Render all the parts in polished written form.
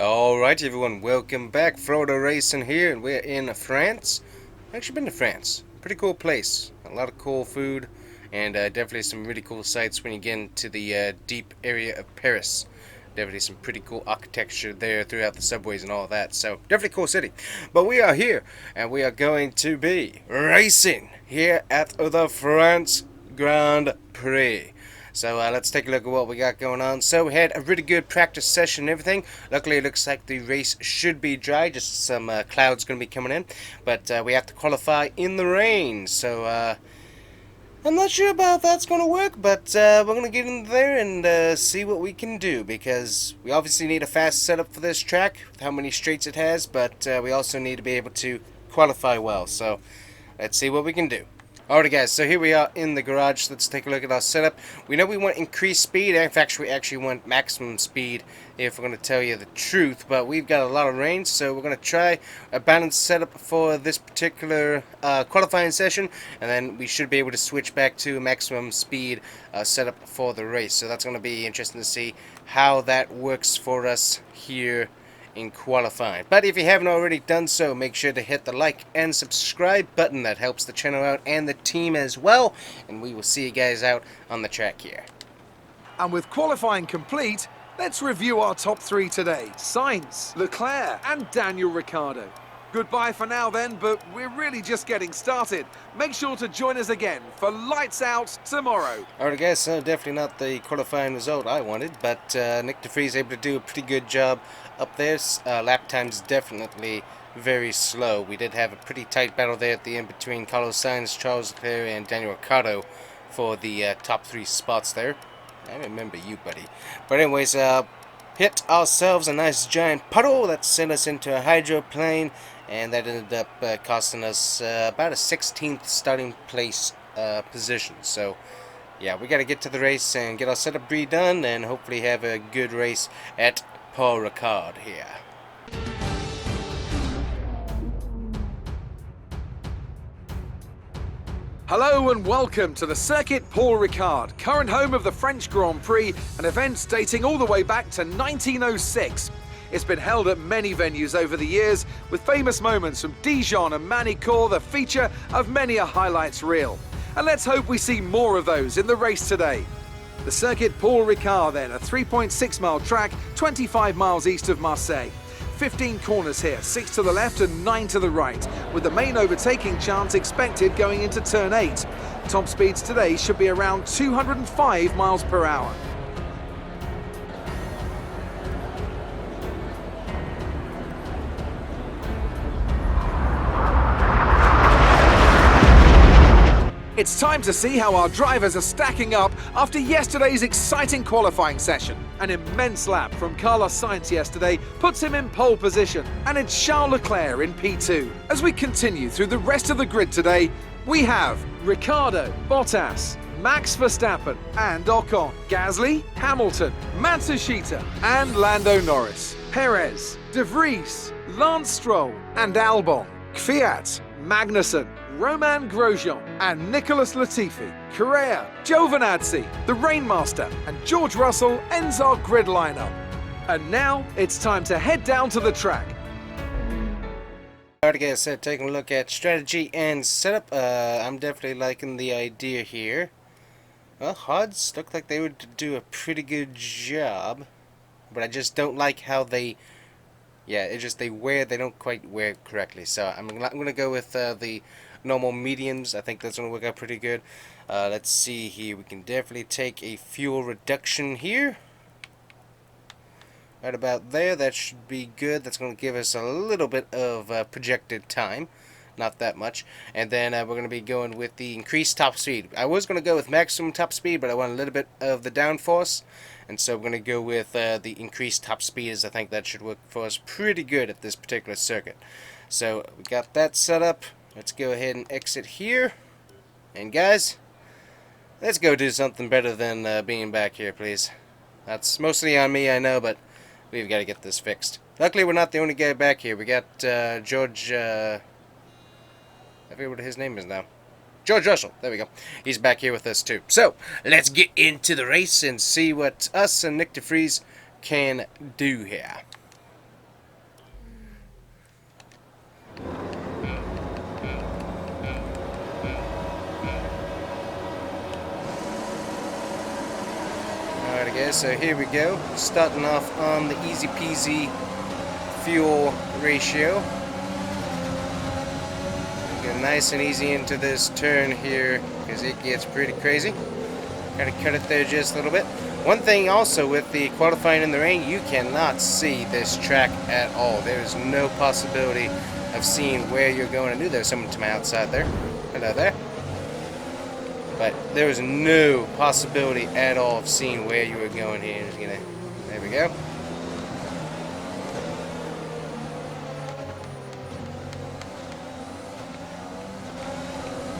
Alright everyone, welcome back. Frodo Racing here, and we're in France. I've actually been to France. Pretty cool place. A lot of cool food, and definitely some really cool sights when you get into the deep area of Paris. Definitely some pretty cool architecture there throughout the subways and all that. So, definitely a cool city. But we are here, and we are going to be racing here at the French Grand Prix. So let's take a look at what we got going on. So we had a really good practice session and everything. Luckily it looks like the race should be dry. Just some clouds going to be coming in. But we have to qualify in the rain. So I'm not sure about if that's going to work. But we're going to get in there and see what we can do. Because we obviously need a fast setup for this track. With how many straights it has. But we also need to be able to qualify well. So let's see what we can do. Alright guys, so here we are in the garage. Let's take a look at our setup. We know we want increased speed. In fact, we actually want maximum speed, if we're going to tell you the truth. But we've got a lot of range, so we're going to try a balanced setup for this particular qualifying session. And then we should be able to switch back to maximum speed setup for the race. So that's going to be interesting to see how that works for us here in qualifying. But if you haven't already done so, make sure to hit the like and subscribe button. That helps the channel out and the team as well, and we will see you guys out on the track here. And with qualifying complete, let's review our top three today. Sainz, Leclerc and Daniel Ricciardo. Goodbye for now then, but we're really just getting started. Make sure to join us again for Lights Out tomorrow. Alright guys, so definitely not the qualifying result I wanted, but Nick de Vries able to do a pretty good job up there. Lap time's definitely very slow. We did have a pretty tight battle there at the end between Carlos Sainz, Charles Leclerc and Daniel Ricciardo for the top three spots there. I remember you, buddy. But anyways, hit ourselves a nice giant puddle that sent us into a hydroplane, and that ended up costing us about a 16th starting place position. So yeah, we got to get to the race and get our setup redone and hopefully have a good race at Paul Ricard here. Hello and welcome to the Circuit Paul Ricard, current home of the French Grand Prix, an event dating all the way back to 1906. It's been held at many venues over the years, with famous moments from Dijon and Manicourt the feature of many a highlights reel. And let's hope we see more of those in the race today. The Circuit Paul Ricard then, a 3.6 mile track, 25 miles east of Marseille. 15 corners here, 6 to the left and 9 to the right, with the main overtaking chance expected going into turn 8. Top speeds today should be around 205 miles per hour. It's time to see how our drivers are stacking up after yesterday's exciting qualifying session. An immense lap from Carlos Sainz yesterday puts him in pole position, and it's Charles Leclerc in P2. As we continue through the rest of the grid today, we have Ricciardo, Bottas, Max Verstappen and Ocon, Gasly, Hamilton, Matsushita and Lando Norris, Perez, De Vries, Lance Stroll and Albon, Kvyat, Magnussen, Romain Grosjean and Nicholas Latifi, Correa, Giovinazzi, the Rainmaster and George Russell ends our grid lineup. And now it's time to head down to the track. Alright guys, so taking a look at strategy and setup. I'm definitely liking the idea here. Well, HUDs look like they would do a pretty good job, but I just don't like how they, it's just they don't quite wear it correctly. So I'm going to go with the normal mediums. I think that's going to work out pretty good. Let's see here. We can definitely take a fuel reduction here. Right about there. That should be good. That's going to give us a little bit of projected time. Not that much. And then we're going to be going with the increased top speed. I was going to go with maximum top speed, but I want a little bit of the downforce. And so we're going to go with the increased top speed, as I think that should work for us pretty good at this particular circuit. So we got that set up. Let's go ahead and exit here. And guys, let's go do something better than being back here, please. That's mostly on me, I know, but we've got to get this fixed. Luckily, we're not the only guy back here. We got George, I forget what his name is now. George Russell, there we go. He's back here with us too. So, let's get into the race and see what us and Nick de Vries can do here. so here we go. Starting off on the easy peasy fuel ratio. Get nice and easy into this turn here because it gets pretty crazy. Gotta cut it there just a little bit. One thing also with the qualifying in the rain, you cannot see this track at all. There's no possibility of seeing where you're going. I knew there was someone to my outside there. Hello there. But there was no possibility at all of seeing where you were going here. There we go.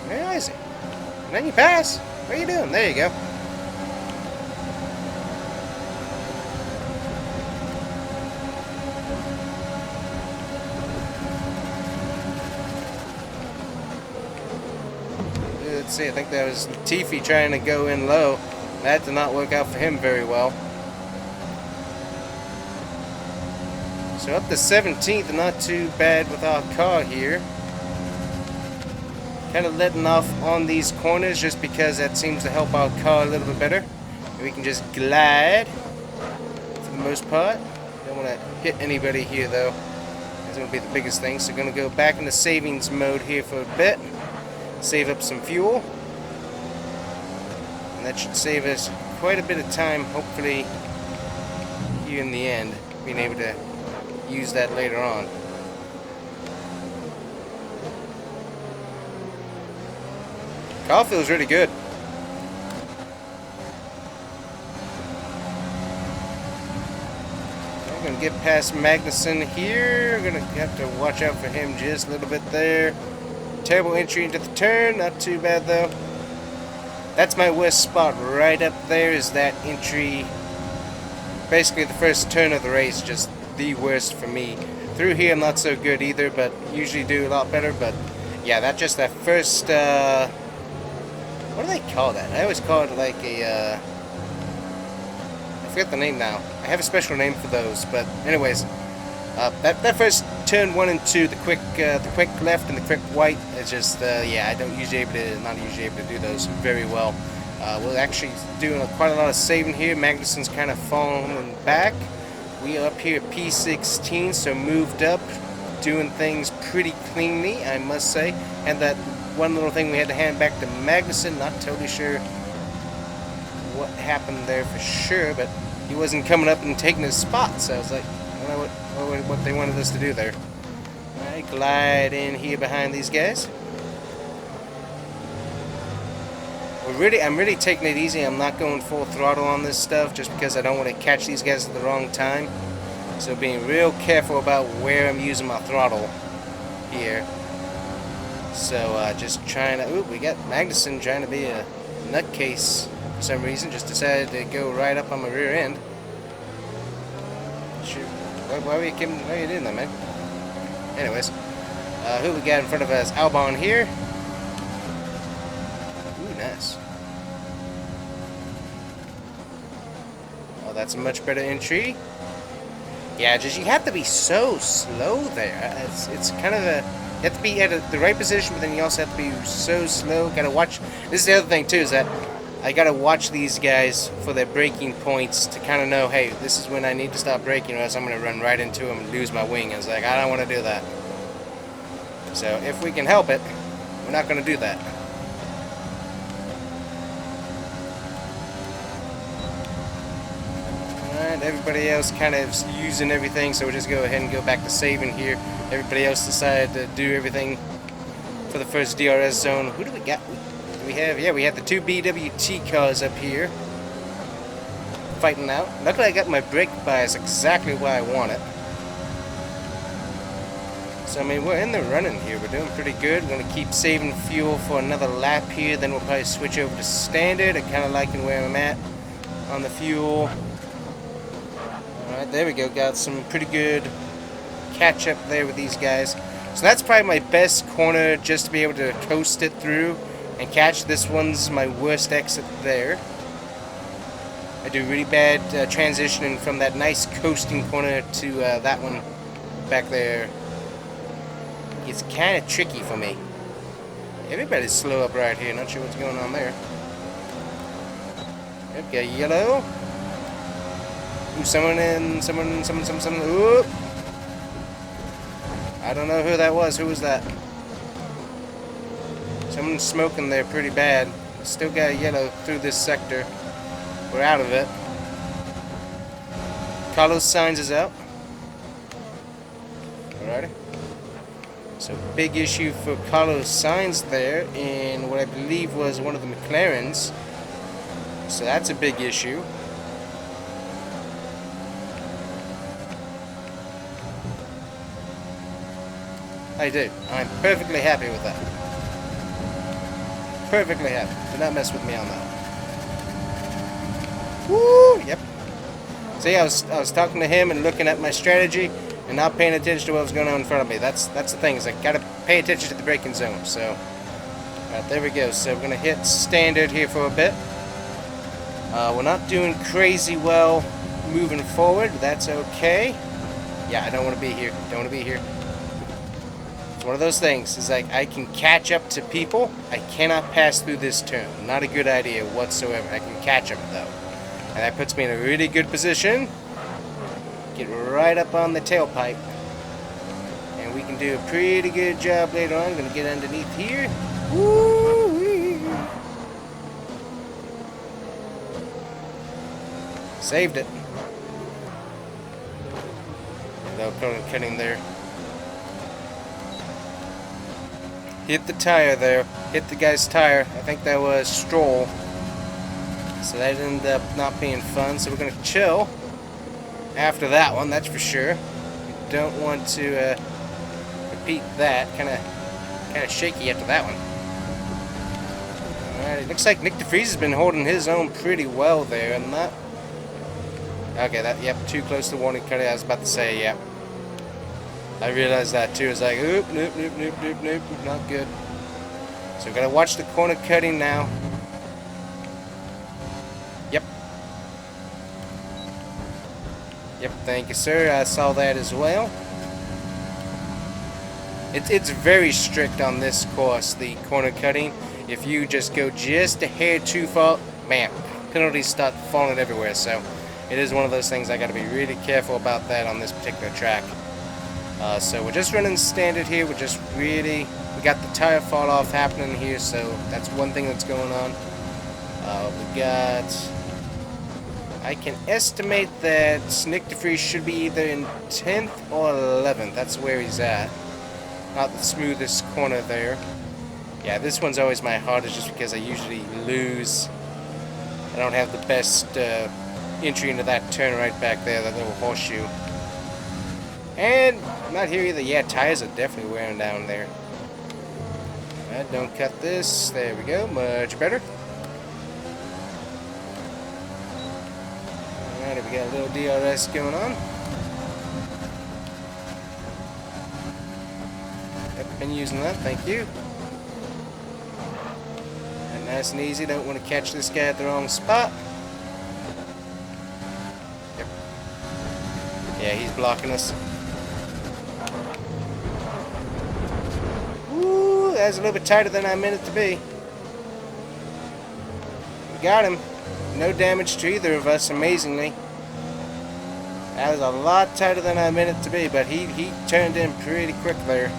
Where is he? And then you pass. What are you doing? There you go. Let's see, I think that was Latifi trying to go in low. That did not work out for him very well. So up to 17th, not too bad with our car here. Kind of letting off on these corners just because that seems to help our car a little bit better. And we can just glide for the most part. Don't want to hit anybody here though. That's going to be the biggest thing. So going to go back into savings mode here for a bit. Save up some fuel. And that should save us quite a bit of time, hopefully, here in the end, being able to use that later on. Car feels really good. I'm going to get past Magnussen here. Going to have to watch out for him just a little bit there. Terrible entry into the turn, not too bad though. That's my worst spot right up there, is that entry. Basically the first turn of the race, just the worst for me. Through here I'm not so good either, but usually do a lot better. But yeah, that first, what do they call that? I always call it like a, I forget the name now. I have a special name for those, but anyways. That first turn 1 and 2, the quick left and the quick white, is just yeah, I don't not usually able to do those very well. We're actually doing quite a lot of saving here. Magnussen's kind of falling back. We are up here at P16, so moved up, doing things pretty cleanly, I must say. And that one little thing we had to hand back to Magnussen. Not totally sure what happened there for sure, but he wasn't coming up and taking his spot, so I was like, I don't know what they wanted us to do there. Alright, glide in here behind these guys. I'm really taking it easy. I'm not going full throttle on this stuff just because I don't want to catch these guys at the wrong time. So being real careful about where I'm using my throttle here. So just trying to... Ooh, we got Magnussen trying to be a nutcase for some reason. Just decided to go right up on my rear end. Shoot. Why are you doing that, man? Anyways, who we got in front of us? Albon here. Ooh, nice. Oh, that's a much better entry. Yeah, just you have to be so slow there. It's kind of a... You have to be at the right position, but then you also have to be so slow. Gotta watch... This is the other thing, too, is that I gotta watch these guys for their braking points to kind of know, hey, this is when I need to stop braking, or else I'm gonna run right into them and lose my wing. I was like, I don't want to do that. So if we can help it, we're not gonna do that. Alright, everybody else kind of using everything, so we'll just go ahead and go back to saving here. Everybody else decided to do everything for the first DRS zone. Who do we got? We have the two BWT cars up here fighting out. Luckily I got my brake bias exactly where I want it. So I mean, we're in the running here. We're doing pretty good. We're going to keep saving fuel for another lap here. Then we'll probably switch over to standard. I kind of liking where I'm at on the fuel. Alright, there we go. Got some pretty good catch up there with these guys. So that's probably my best corner, just to be able to coast it through and catch. This one's my worst exit there. I do really bad transitioning from that nice coasting corner to that one back there. It's kind of tricky for me. Everybody's slow up right here. Not sure what's going on there. Okay, yellow. Ooh, someone. Ooh. I don't know who that was. Who was that? Someone's smoking there pretty bad. Still got yellow through this sector. We're out of it. Carlos Sainz is out. Alrighty. So big issue for Carlos Sainz there in what I believe was one of the McLarens. So that's a big issue. I do. I'm perfectly happy with that. Perfectly happy. Do not mess with me on that. Woo! Yep. See, I was talking to him and looking at my strategy and not paying attention to what was going on in front of me. That's the thing, is I gotta pay attention to the braking zone. So, alright, there we go. So we're gonna hit standard here for a bit. We're not doing crazy well moving forward. That's okay. Yeah, I don't want to be here. Don't want to be here. It's one of those things. It's like I can catch up to people. I cannot pass through this turn. Not a good idea whatsoever. I can catch them though. And that puts me in a really good position. Get right up on the tailpipe. And we can do a pretty good job later on. I'm going to get underneath here. Woo-wee. Saved it. No cutting there. Hit the tire there. Hit the guy's tire. I think that was Stroll. So that ended up not being fun. So we're going to chill after that one, that's for sure. We don't want to repeat that. Kind of shaky after that one. Alright, it looks like Nick DeVries has been holding his own pretty well there, and that. Okay, that, yep, too close to warning cut. I was about to say, yep. I realized that too. It's like, oop, nope, not good. So we gotta watch the corner cutting now. Yep. Yep, thank you, sir. I saw that as well. It's very strict on this course, the corner cutting. If you just go just a hair too far, man, penalties start falling everywhere. So it is one of those things I got to be really careful about that on this particular track. So we're just running standard here. We're just we got the tire fall off happening here, so that's one thing that's going on. We got, I can estimate that Nick DeVries should be either in 10th or 11th. That's where he's at. Not the smoothest corner there. Yeah, this one's always my hardest just because I usually lose. I don't have the best entry into that turn right back there, that little horseshoe. And I'm not here either. Yeah, tires are definitely wearing down there. Alright, don't cut this. There we go. Much better. Alright, we got a little DRS going on. Yep, been using that. Thank you. And nice and easy. Don't want to catch this guy at the wrong spot. Yep. Yeah, he's blocking us. That's a little bit tighter than I meant it to be. We got him. No damage to either of us, amazingly. That was a lot tighter than I meant it to be, but he turned in pretty quick there.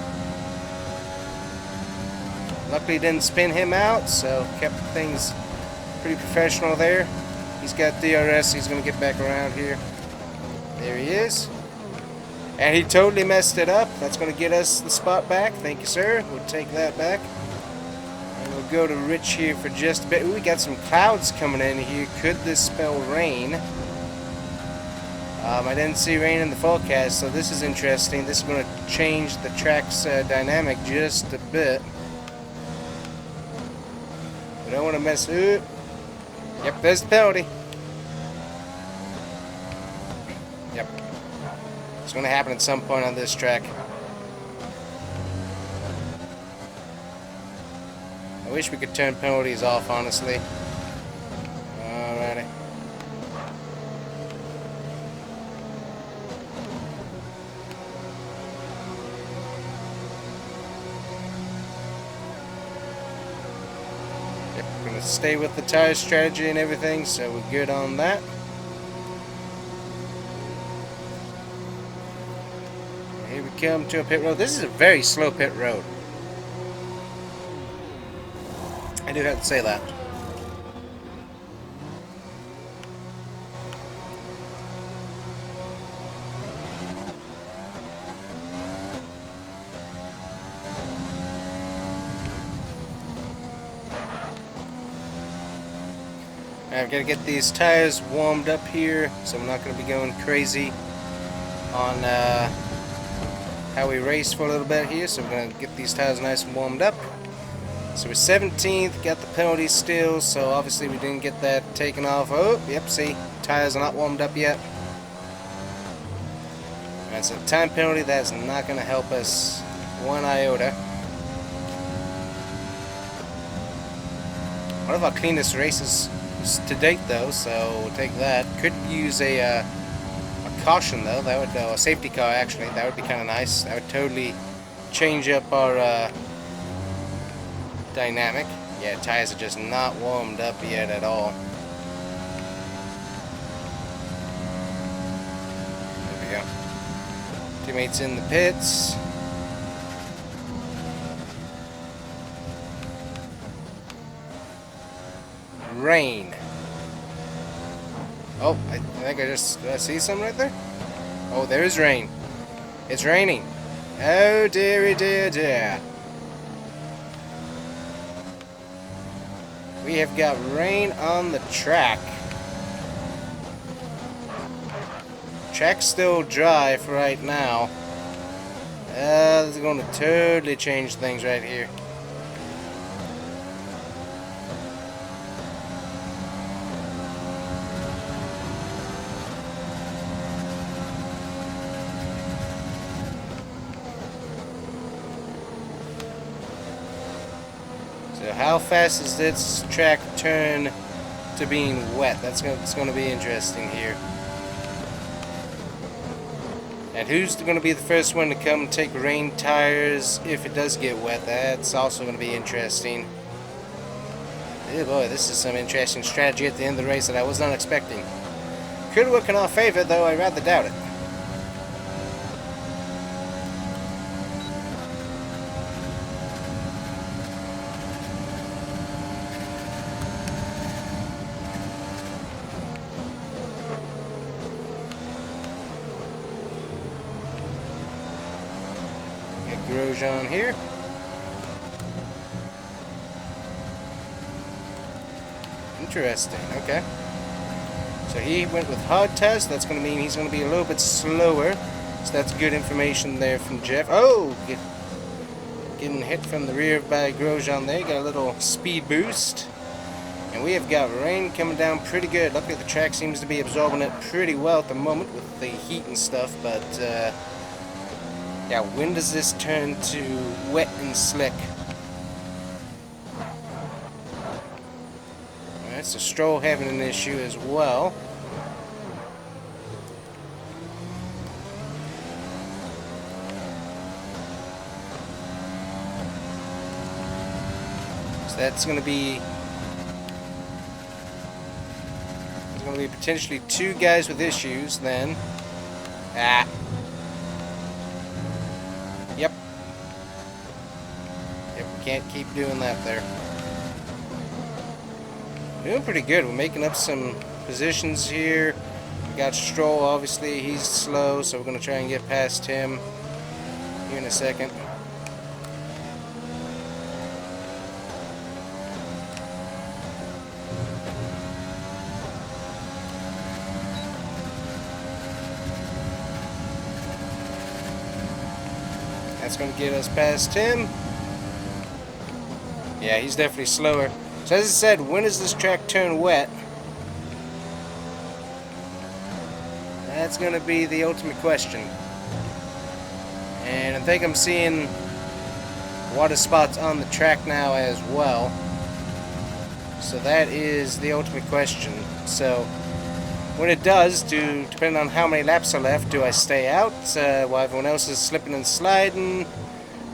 Luckily didn't spin him out, so kept things pretty professional there. He's got DRS, he's going to get back around here. There he is. And he totally messed it up. That's going to get us the spot back. Thank you, sir. We'll take that back. And we'll go to Rich here for just a bit. Ooh, we got some clouds coming in here. Could this spell rain? I didn't see rain in the forecast, so this is interesting. This is going to change the track's dynamic just a bit. We don't want to mess it. Yep, there's the penalty. Yep. It's going to happen at some point on this track. I wish we could turn penalties off, honestly. Alrighty. Yep, we're going to stay with the tire strategy and everything, so we're good on that. come to a pit road. This is a very slow pit road. I do have to say that. I've got to get these tires warmed up here, so I'm not going to be going crazy on how we race for a little bit here. So we're going to get these tires nice and warmed up. So we're 17th, got the penalty still, so obviously we didn't get that taken off. Oh, yep, see, tires are not warmed up yet. Alright, so time penalty, that's not going to help us one iota. One of our cleanest races to date, though, so we'll take that. Could use a caution, though. That would, a safety car, actually. That would be kind of nice. That would totally change up our dynamic. Yeah, tires are just not warmed up yet at all. There we go. Teammates in the pits. Rain. Oh, I think I just... Did I see something right there? Oh, there's rain. It's raining. Oh, dearie, dear, dear. We have got rain on the track. Track's still dry for right now. This is going to totally change things right here. So how fast does this track turn to being wet? It's going to be interesting here. And who's going to be the first one to come and take rain tires if it does get wet? That's also going to be interesting. Oh boy, this is some interesting strategy at the end of the race that I was not expecting. Could work in our favor, though I rather doubt it. Grosjean here. Interesting, okay. So he went with hard test. That's going to mean he's going to be a little bit slower. So that's good information there from Jeff. Oh, getting hit from the rear by Grosjean there. Got a little speed boost. And we have got rain coming down pretty good. Luckily the track seems to be absorbing it pretty well at the moment with the heat and stuff, but yeah, when does this turn to wet and slick? Alright, so Stroll having an issue as well. So that's going to be... There's going to be potentially two guys with issues then. Ah. Yep. Yep, we can't keep doing that there. Doing pretty good. We're making up some positions here. We got Stroll, obviously. He's slow, so we're going to try and get past him here in a second. That's going to get us past him. Yeah, he's definitely slower. So as I said, when does this track turn wet? That's going to be the ultimate question. And I think I'm seeing water spots on the track now as well. So that is the ultimate question. So when it does, depending on how many laps are left, do I stay out while everyone else is slipping and sliding?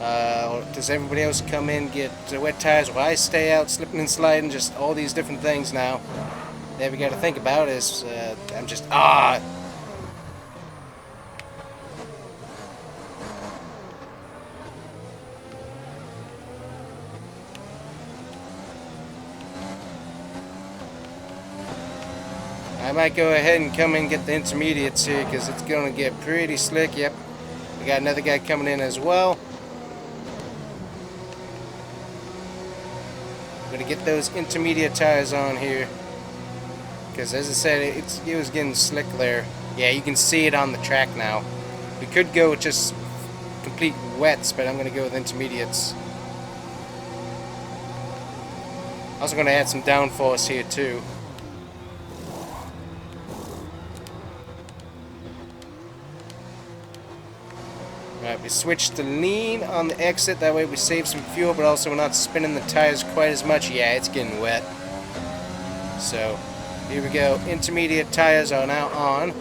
Or does everybody else come in, get wet tires while I stay out, slipping and sliding? Just all these different things now that we got to think about is, I'm just, I might go ahead and come in and get the intermediates here because it's going to get pretty slick. Yep, we got another guy coming in as well. I'm going to get those intermediate tires on here because, as I said, it was getting slick there. Yeah, you can see it on the track now. We could go with just complete wets, but I'm going to go with intermediates. Also going to add some downforce here too. Alright, we switched to lean on the exit, that way we save some fuel, but also we're not spinning the tires quite as much. Yeah, it's getting wet. So, here we go. Intermediate tires are now on.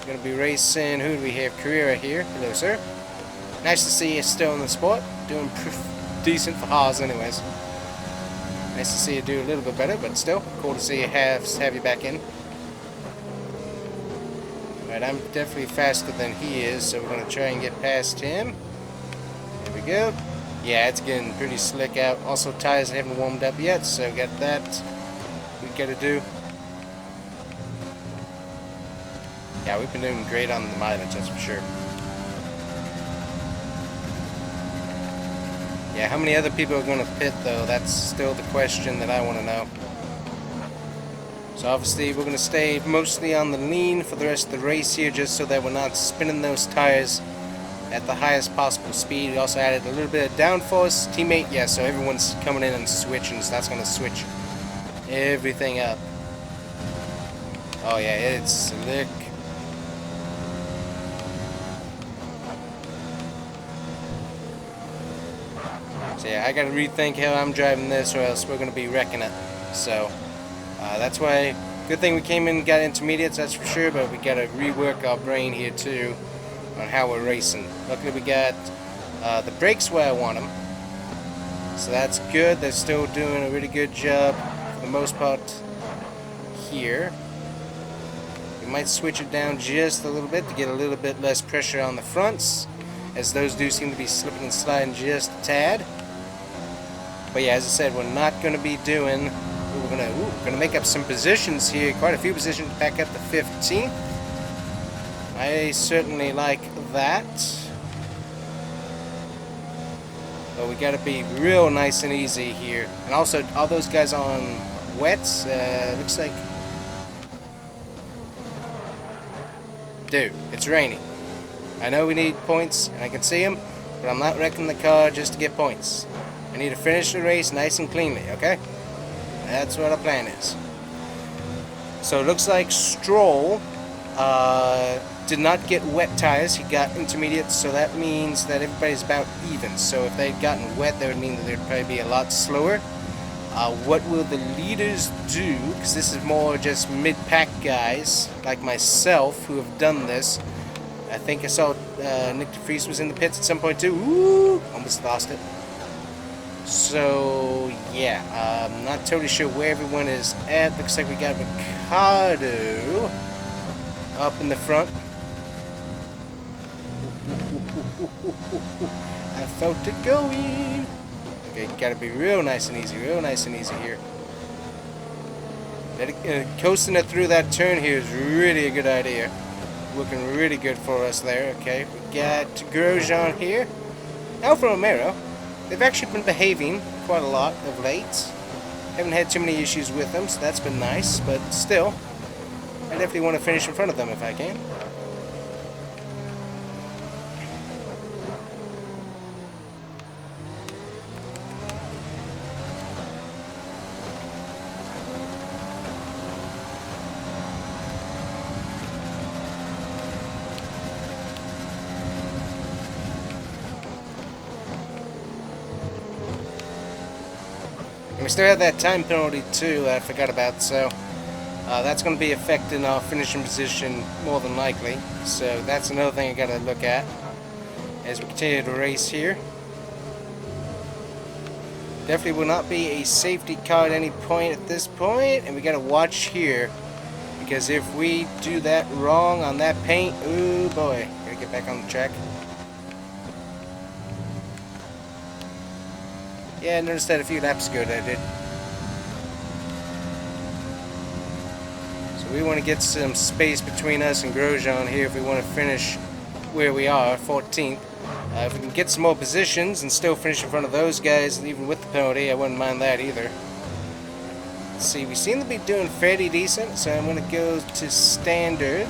Going to be racing, who do we have? Carrera here. Hello, sir. Nice to see you still in the sport. Doing decent for Haas anyways. Nice to see you do a little bit better, but still, cool to see you have you back in. Alright, I'm definitely faster than he is, so we're going to try and get past him. There we go. Yeah, it's getting pretty slick out. Also, tires haven't warmed up yet, so got that we got to do. Yeah, we've been doing great on the mileage, that's for sure. Yeah, how many other people are going to pit, though? That's still the question that I want to know. So obviously we're going to stay mostly on the lean for the rest of the race here, just so that we're not spinning those tires at the highest possible speed. We also added a little bit of downforce. Teammate, yeah, so everyone's coming in and switching, so that's going to switch everything up. Oh yeah, it's slick. So yeah, I gotta rethink how I'm driving this, or else we're gonna be wrecking it. So that's why. Good thing we came in and got intermediates, that's for sure. But we gotta rework our brain here too on how we're racing. Luckily, we got the brakes where I want them, so that's good. They're still doing a really good job for the most part here. We might switch it down just a little bit to get a little bit less pressure on the fronts, as those do seem to be slipping and sliding just a tad. But yeah, as I said, we're not going to be doing. We're going to make up some positions here, quite a few positions, back up to 15th. I certainly like that. But we got to be real nice and easy here. And also, all those guys on wets, looks like. Dude, it's raining. I know we need points, and I can see them, but I'm not wrecking the car just to get points. I need to finish the race nice and cleanly, okay? That's what our plan is. So it looks like Stroll did not get wet tires. He got intermediate, so that means that everybody's about even. So if they'd gotten wet, that would mean that they'd probably be a lot slower. What will the leaders do? Because this is more just mid-pack guys like myself who have done this. I think I saw Nick DeFries was in the pits at some point too. Ooh, almost lost it. So yeah, I'm not totally sure where everyone is at. Looks like we got Ricardo up in the front. I felt it going. Okay, gotta be real nice and easy here. Coasting it through that turn here is really a good idea. Looking really good for us there. Okay, we got Grosjean here. Alfa Romero, they've actually been behaving quite a lot of late. Haven't had too many issues with them, so that's been nice. But still, I definitely want to finish in front of them if I can. And we still have that time penalty too that I forgot about, so that's going to be affecting our finishing position more than likely. So that's another thing I got to look at as we continue to race here. Definitely will not be a safety car at any point at this point, and we got to watch here, because if we do that wrong on that paint, ooh boy, gotta get back on the track. Yeah, I noticed that a few laps ago that I did. So We want to get some space between us and Grosjean here if we want to finish where we are, 14th. If we can get some more positions and still finish in front of those guys, even with the penalty, I wouldn't mind that either. Let's see, we seem to be doing fairly decent, so I'm going to go to standard.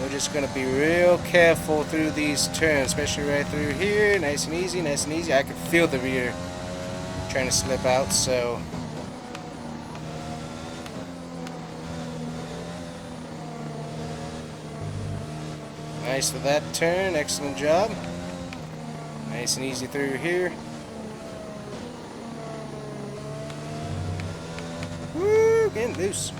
We're just going to be real careful through these turns, especially right through here. Nice and easy, nice and easy. I can feel the rear trying to slip out, so... Nice for that turn, excellent job. Nice and easy through here. Woo, getting loose.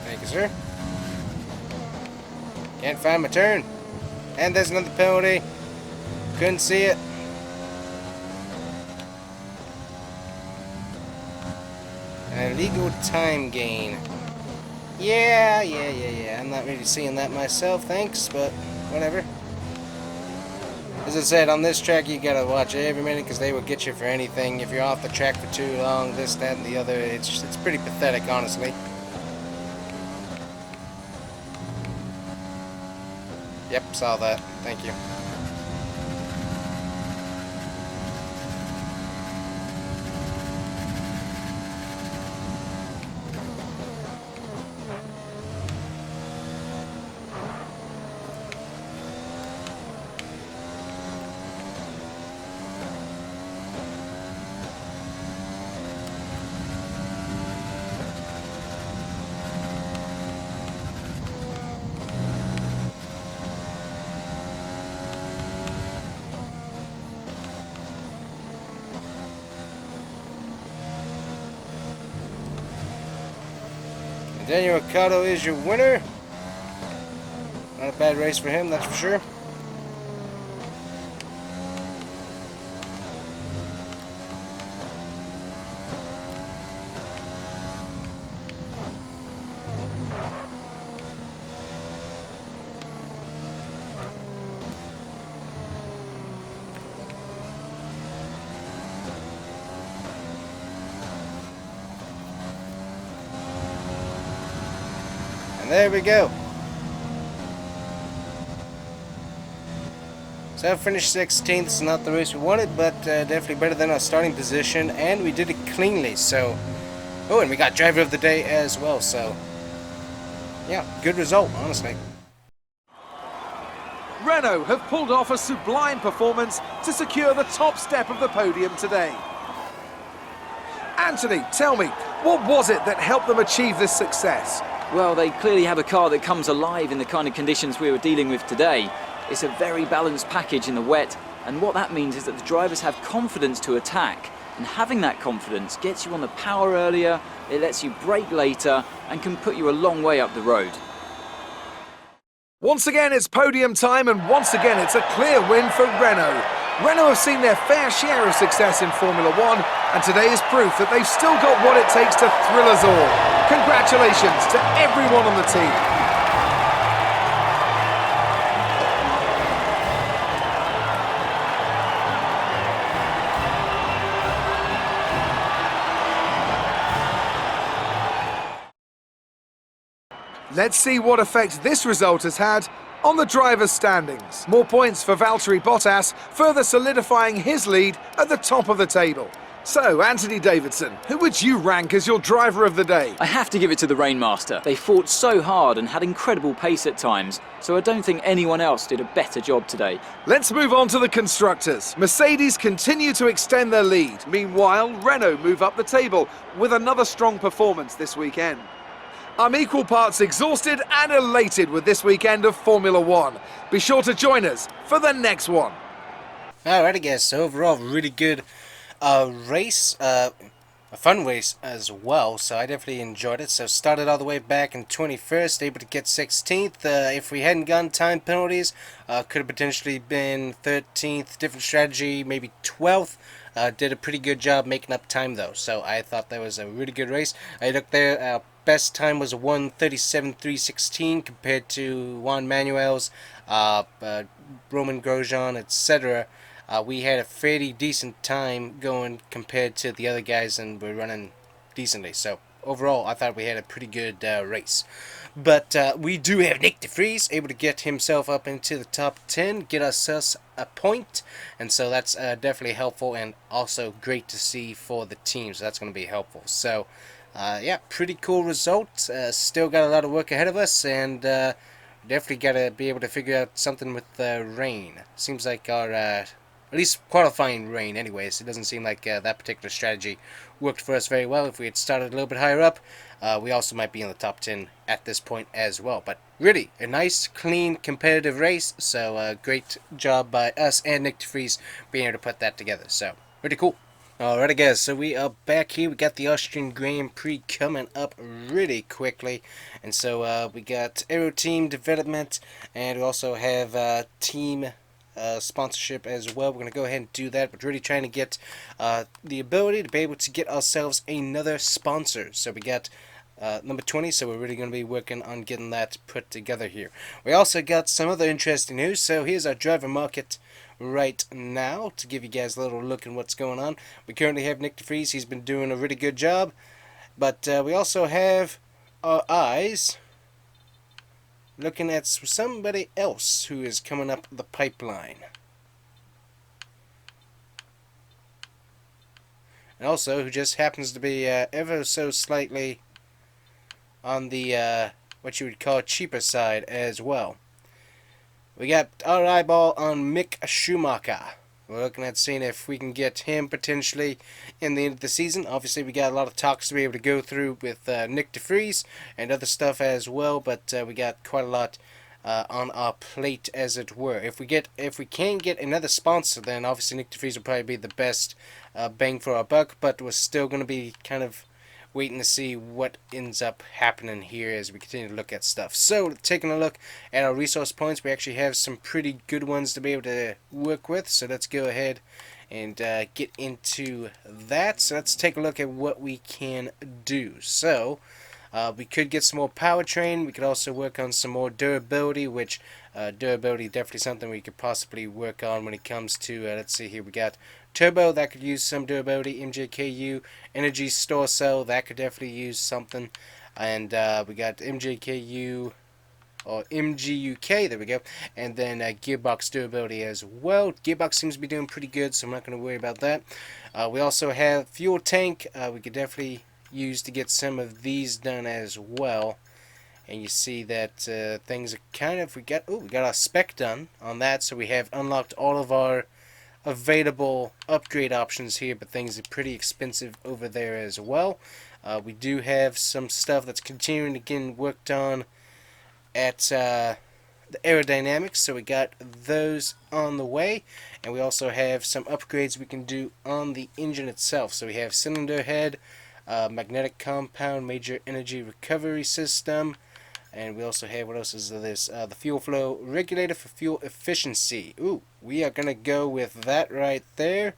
Thank you, sir. Can't find my turn. And there's another penalty. Couldn't see it. An illegal time gain. Yeah. I'm not really seeing that myself, thanks, but whatever. As I said, on this track you gotta watch every minute because they will get you for anything. If you're off the track for too long, this, that, and the other, it's pretty pathetic, honestly. Yep, saw that. Thank you. Daniel Ricciardo is your winner. Not a bad race for him, that's for sure. There we go. So I finished 16th. It's not the race we wanted, but definitely better than our starting position, and we did it cleanly. So, oh, and we got driver of the day as well. So, yeah, good result, honestly. Renault have pulled off a sublime performance to secure the top step of the podium today. Anthony, tell me, what was it that helped them achieve this success? Well, they clearly have a car that comes alive in the kind of conditions we were dealing with today. It's a very balanced package in the wet, and what that means is that the drivers have confidence to attack, and having that confidence gets you on the power earlier, it lets you brake later, and can put you a long way up the road. Once again, it's podium time, and once again, it's a clear win for Renault. Renault have seen their fair share of success in Formula One, and today is proof that they've still got what it takes to thrill us all. Congratulations to everyone on the team. Let's see what effect this result has had on the drivers' standings. More points for Valtteri Bottas, further solidifying his lead at the top of the table. So, Anthony Davidson, who would you rank as your driver of the day? I have to give it to the Rainmaster. They fought so hard and had incredible pace at times, so I don't think anyone else did a better job today. Let's move on to the constructors. Mercedes continue to extend their lead. Meanwhile, Renault move up the table with another strong performance this weekend. I'm equal parts exhausted and elated with this weekend of Formula One. Be sure to join us for the next one. Alrighty guys, so overall really good race. a fun race as well, so I definitely enjoyed it. So started all the way back in 21st, able to get 16th. If we hadn't gotten time penalties, could have potentially been 13th. Different strategy, maybe 12th. Did a pretty good job making up time though, so I thought that was a really good race. I looked there. Best time was a 1:37.316 compared to Juan Manuel's, Roman Grosjean, etc. We had a fairly decent time going compared to the other guys, and we're running decently. So overall, I thought we had a pretty good race. But we do have Nick DeVries able to get himself up into the top 10, get us a point, and so that's definitely helpful and also great to see for the team. So that's going to be helpful. So yeah, pretty cool result. Still got a lot of work ahead of us, and definitely got to be able to figure out something with rain. Seems like our at least qualifying rain anyways. It doesn't seem like that particular strategy worked for us very well. If we had started a little bit higher up, we also might be in the top 10 at this point as well. But really, a nice, clean, competitive race. So great job by us and Nick DeVries being able to put that together. So, pretty cool. Alrighty guys, so we are back here. We got the Austrian Grand Prix coming up really quickly. And so we got Aero Team Development, and we also have Team sponsorship as well. We're going to go ahead and do that, but really trying to get the ability to be able to get ourselves another sponsor. So we got number 20, so we're really going to be working on getting that put together here. We also got some other interesting news. So here's our driver market right now to give you guys a little look at what's going on. We currently have Nick DeVries. He's been doing a really good job, but we also have our eyes looking at somebody else who is coming up the pipeline. And also who just happens to be ever so slightly on the what you would call cheaper side as well. We got our eyeball on Mick Schumacher. We're looking at seeing if we can get him potentially in the end of the season. Obviously, we got a lot of talks to be able to go through with Nick DeVries and other stuff as well, but we got quite a lot on our plate, as it were. If we can get another sponsor, then obviously Nick DeVries will probably be the best bang for our buck. But we're still going to be kind of waiting to see what ends up happening here as we continue to look at stuff. So, taking a look at our resource points, we actually have some pretty good ones to be able to work with. So let's go ahead and get into that. So let's take a look at what we can do. So we could get some more powertrain. We could also work on some more durability, which durability definitely something we could possibly work on when it comes to, let's see here, we got turbo, that could use some durability, MJKU, energy store cell, that could definitely use something, and we got MJKU, or MGUK, there we go, and then gearbox durability as well. Gearbox seems to be doing pretty good, so I'm not going to worry about that. We also have fuel tank, we could definitely use to get some of these done as well. And you see that things are kind of, we got our spec done on that, so we have unlocked all of our available upgrade options here, but things are pretty expensive over there as well. We do have some stuff that's continuing to get worked on at the aerodynamics, so we got those on the way, and we also have some upgrades we can do on the engine itself. So we have cylinder head, magnetic compound, major energy recovery system, and we also have, what else is this? The fuel flow regulator for fuel efficiency. Ooh, we are going to go with that right there,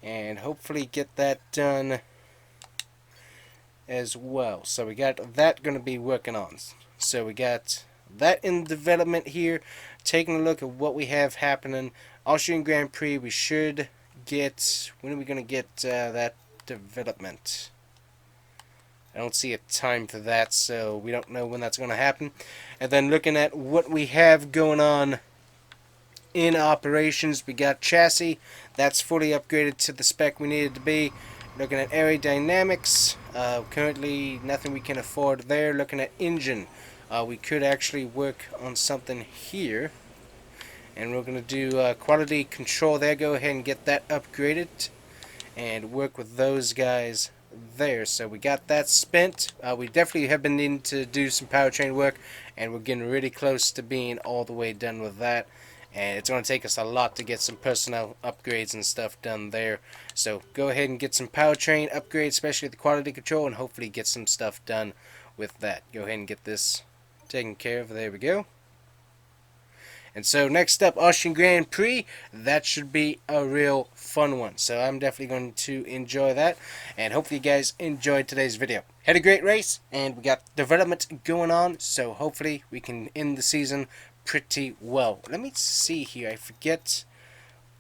and hopefully get that done as well. So we got that going to be working on. So we got that in development here. Taking a look at what we have happening. Austrian Grand Prix, we should get, when are we going to get that development? I don't see a time for that, so we don't know when that's going to happen. And then looking at what we have going on in operations, we got chassis. That's fully upgraded to the spec we needed to be. Looking at aerodynamics, currently nothing we can afford there. Looking at engine, we could actually work on something here. And we're going to do quality control there. Go ahead and get that upgraded and work with those guys there. So we got that spent. We definitely have been needing to do some powertrain work, and we're getting really close to being all the way done with that. and it's going to take us a lot to get some personnel upgrades and stuff done there. So go ahead and get some powertrain upgrades, especially the quality control, and hopefully get some stuff done with that. Go ahead and get this taken care of. There we go. And so next up, Austrian Grand Prix. That should be a real fun one. So I'm definitely going to enjoy that. And hopefully you guys enjoyed today's video. Had a great race, and we got development going on. So hopefully we can end the season pretty well. Let me see here. I forget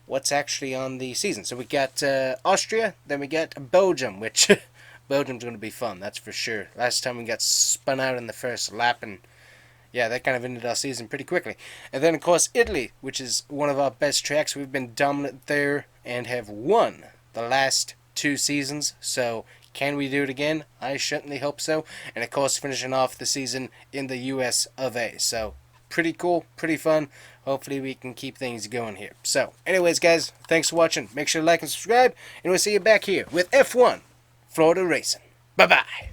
what's actually on the season. So we got Austria, then we got Belgium, which Belgium's going to be fun, that's for sure. Last time we got spun out in the first lap, and yeah, that kind of ended our season pretty quickly. And then, of course, Italy, which is one of our best tracks. We've been dominant there and have won the last 2 seasons. So, can we do it again? I certainly hope so. And, of course, finishing off the season in the US of A. So, pretty cool, pretty fun. Hopefully, we can keep things going here. So, anyways, guys, thanks for watching. Make sure to like and subscribe. And we'll see you back here with F1 Florida Racing. Bye-bye.